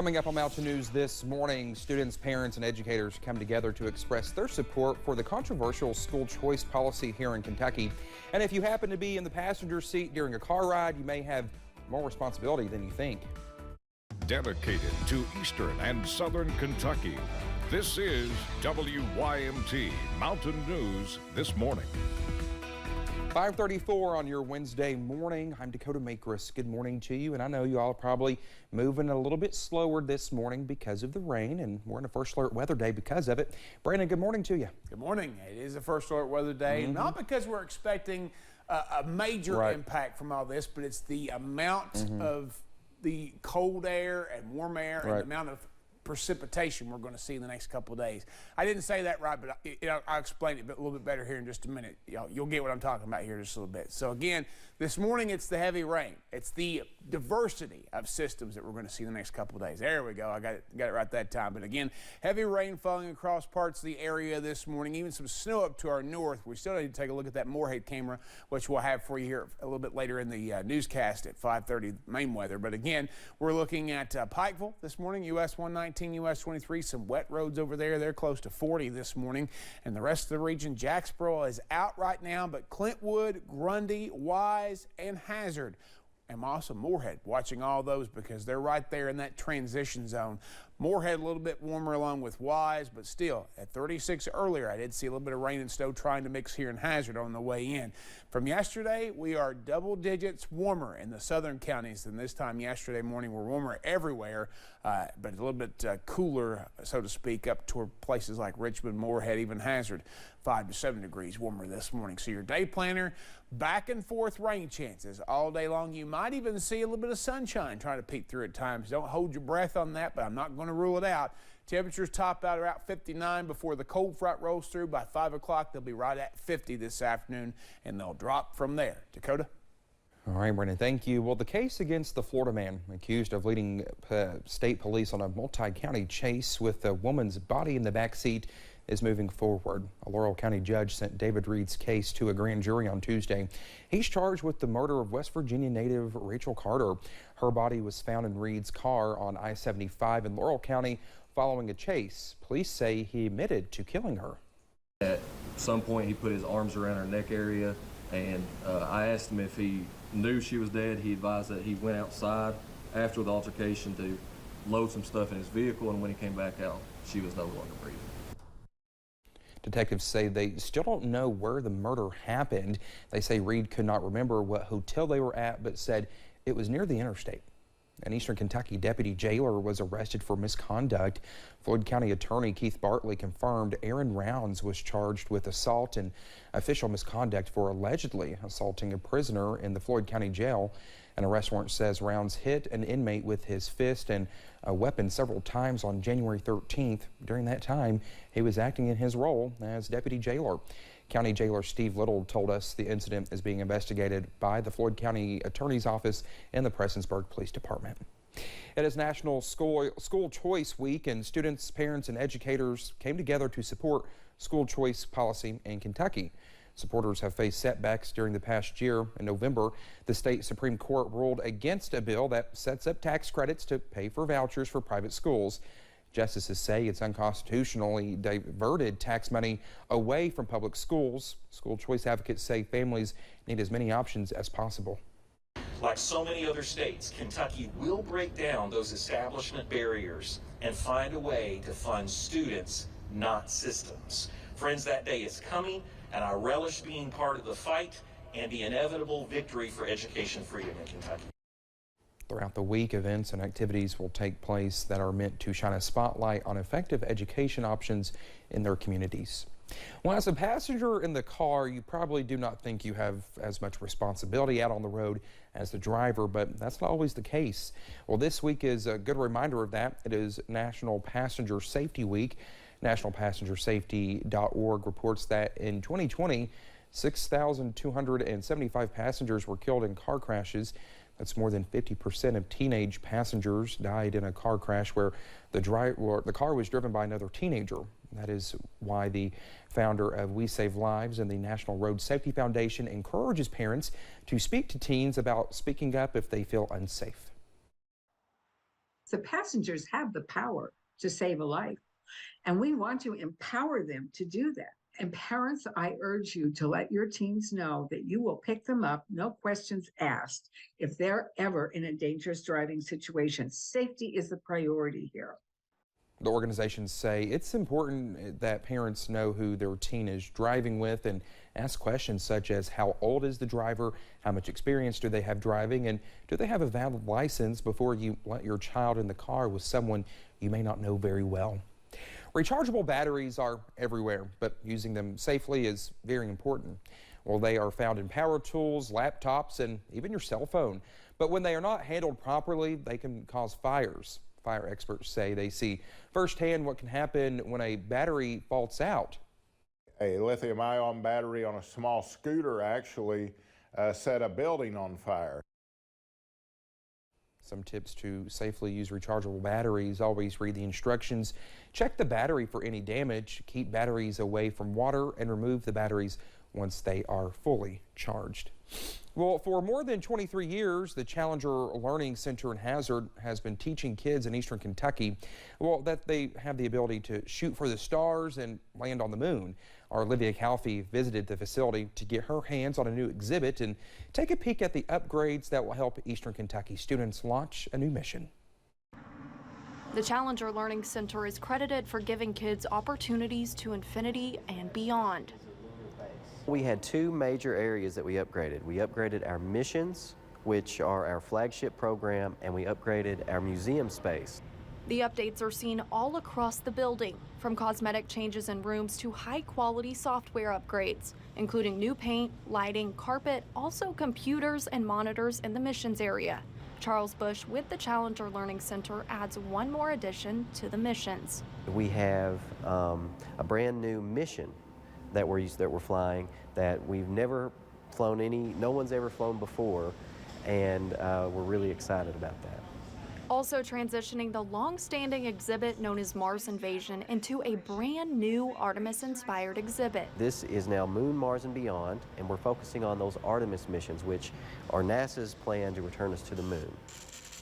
Coming up on Mountain News this morning, students, parents, and educators come together to express their support for the controversial school choice policy here in Kentucky. And if you happen to be in the passenger seat during a car ride, you may have more responsibility than you think. Dedicated to Eastern and Southern Kentucky, this is WYMT Mountain News this morning. 5:34 on your Wednesday morning. I'm Dakota Makris. Good morning to you. And I know you all are probably moving a little bit slower this morning because of the rain, and we're in a first alert weather day because of it. Brandon, good morning to you. Good morning. It is a first alert weather day, not because we're expecting a major impact from all this, but it's the amount of the cold air and warm air and the amount of precipitation we're going to see in the next couple of days. I didn't say that right, but I'll explain it a little bit better here in just a minute. You'll get what I'm talking about here just a little bit. So again, this morning it's the heavy rain. It's the diversity of systems that we're going to see in the next couple of days. There we go. I got it right that time. But again, heavy rain falling across parts of the area this morning, even some snow up to our north. We still need to take a look at that Moorhead camera, which we'll have for you here a little bit later in the newscast at 5:30 main weather. But again, we're looking at Pikeville this morning, US 119, US 23, some wet roads over there. They're close to 40 this morning. And the rest of the region, Jacksboro is out right now, but Clintwood, Grundy, Wise, and Hazard, and also Moorhead, watching all those because they're right there in that transition zone. Moorhead a little bit warmer along with Wise, but still at 36 earlier, I did see a little bit of rain and snow trying to mix here in Hazard on the way in. From yesterday, we are double digits warmer in the southern counties than this time yesterday morning. We're warmer everywhere, but a little bit cooler, so to speak, up toward places like Richmond, Moorhead, even Hazard. 5 to 7 degrees warmer this morning. So your day planner, back and forth rain chances all day long. You might even see a little bit of sunshine trying to peek through at times. Don't hold your breath on that, but I'm not going to rule it out. Temperatures top out around 59 before the cold front rolls through. By 5 o'clock, they'll be right at 50 this afternoon, and they'll drop from there. Dakota? All right, Brandon, thank you. Well, the case against the Florida man accused of leading state police on a multi-county chase with a woman's body in the back seat is moving forward. A Laurel County judge sent David Reed's case to a grand jury on Tuesday. He's charged with the murder of West Virginia native Rachel Carter. Her body was found in Reed's car on I-75 in Laurel County following a chase. Police say he admitted to killing her. At some point, he put his arms around her neck area, and I asked him if he knew she was dead. He advised that he went outside after the altercation to load some stuff in his vehicle, and when he came back out, she was no longer breathing. Detectives say they still don't know where the murder happened. They say Reed could not remember what hotel they were at, but said it was near the interstate. An Eastern Kentucky deputy jailer was arrested for misconduct. Floyd County Attorney Keith Bartley confirmed Aaron Rounds was charged with assault and official misconduct for allegedly assaulting a prisoner in the Floyd County Jail. An arrest warrant says Rounds hit an inmate with his fist and a weapon several times on January 13th. During that time, he was acting in his role as deputy jailer. County Jailer Steve Little told us the incident is being investigated by the Floyd County Attorney's Office and the Prestonsburg Police Department. It is National School Choice Week, and students, parents, and educators came together to support school choice policy in Kentucky. Supporters have faced setbacks during the past year. In November, the state Supreme Court ruled against a bill that sets up tax credits to pay for vouchers for private schools. Justices say it's unconstitutionally diverted tax money away from public schools. School choice advocates say families need as many options as possible. Like so many other states, Kentucky will break down those establishment barriers and find a way to fund students, not systems. Friends, that day is coming, and I relish being part of the fight and the inevitable victory for education freedom in Kentucky. Throughout the week, events and activities will take place that are meant to shine a spotlight on effective education options in their communities. Well, as a passenger in the car, you probably do not think you have as much responsibility out on the road as the driver, but that's not always the case. Well, this week is a good reminder of that. It is National Passenger Safety Week. NationalPassengerSafety.org reports that in 2020, 6,275 passengers were killed in car crashes. That's more than 50% of teenage passengers died in a car crash where the car was driven by another teenager. That is why the founder of We Save Lives and the National Road Safety Foundation encourages parents to speak to teens about speaking up if they feel unsafe. The passengers have the power to save a life, and we want to empower them to do that. And parents, I urge you to let your teens know that you will pick them up, no questions asked, if they're ever in a dangerous driving situation. Safety is the priority here. The organizations say it's important that parents know who their teen is driving with and ask questions such as how old is the driver, how much experience do they have driving, and do they have a valid license before you let your child in the car with someone you may not know very well. Rechargeable batteries are everywhere, but using them safely is very important. Well, they are found in power tools, laptops, and even your cell phone. But when they are not handled properly, they can cause fires. Fire experts say they see firsthand what can happen when a battery faults out. A lithium-ion battery on a small scooter actually set a building on fire. Some tips to safely use rechargeable batteries: always read the instructions, check the battery for any damage, keep batteries away from water, and remove the batteries once they are fully charged. Well, for more than 23 years, the Challenger Learning Center in Hazard has been teaching kids in eastern Kentucky, well, that they have the ability to shoot for the stars and land on the moon. Our Olivia Calfee visited the facility to get her hands on a new exhibit and take a peek at the upgrades that will help eastern Kentucky students launch a new mission. The Challenger Learning Center is credited for giving kids opportunities to infinity and beyond. We had two major areas that we upgraded. We upgraded our missions, which are our flagship program, and we upgraded our museum space. The updates are seen all across the building, from cosmetic changes in rooms to high-quality software upgrades, including new paint, lighting, carpet, also computers and monitors in the missions area. Charles Bush with the Challenger Learning Center adds one more addition to the missions. We have a brand new mission that we're flying that we've never flown no one's ever flown before, and we're really excited about that. Also transitioning the long-standing exhibit known as Mars Invasion into a brand new Artemis-inspired exhibit. This is now Moon, Mars, and Beyond, and we're focusing on those Artemis missions, which are NASA's plan to return us to the moon.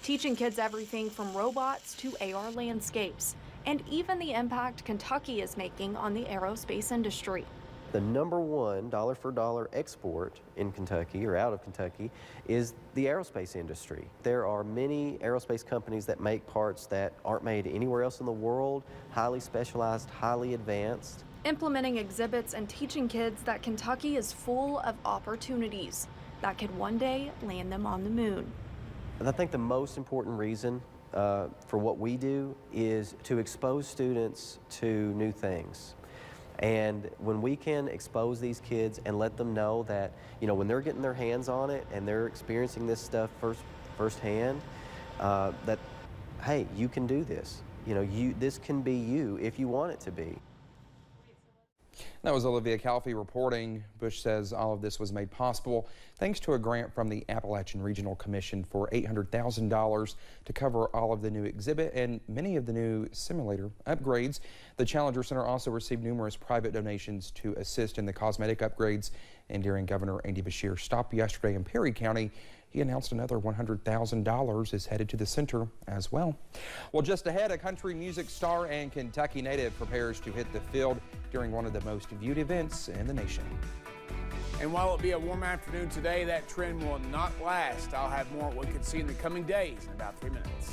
Teaching kids everything from robots to AR landscapes, and even the impact Kentucky is making on the aerospace industry. The #1 dollar for dollar export in Kentucky or out of Kentucky is the aerospace industry. There are many aerospace companies that make parts that aren't made anywhere else in the world, highly specialized, highly advanced. Implementing exhibits and teaching kids that Kentucky is full of opportunities that could one day land them on the moon. And I think the most important reason for what we do is to expose students to new things. And when we can expose these kids and let them know that, when they're getting their hands on it and they're experiencing this stuff firsthand, that, hey, you can do this. This can be you if you want it to be. That was Olivia Calfee reporting. Bush says all of this was made possible thanks to a grant from the Appalachian Regional Commission for $800,000 to cover all of the new exhibit and many of the new simulator upgrades. The Challenger Center also received numerous private donations to assist in the cosmetic upgrades. And during Governor Andy Beshear's stop yesterday in Perry County, he announced another $100,000 is headed to the center as well. Well, just ahead, a country music star and Kentucky native prepares to hit the field during one of the most viewed events in the nation. And while it'll be a warm afternoon today, that trend will not last. I'll have more what we could see in the coming days in about 3 minutes.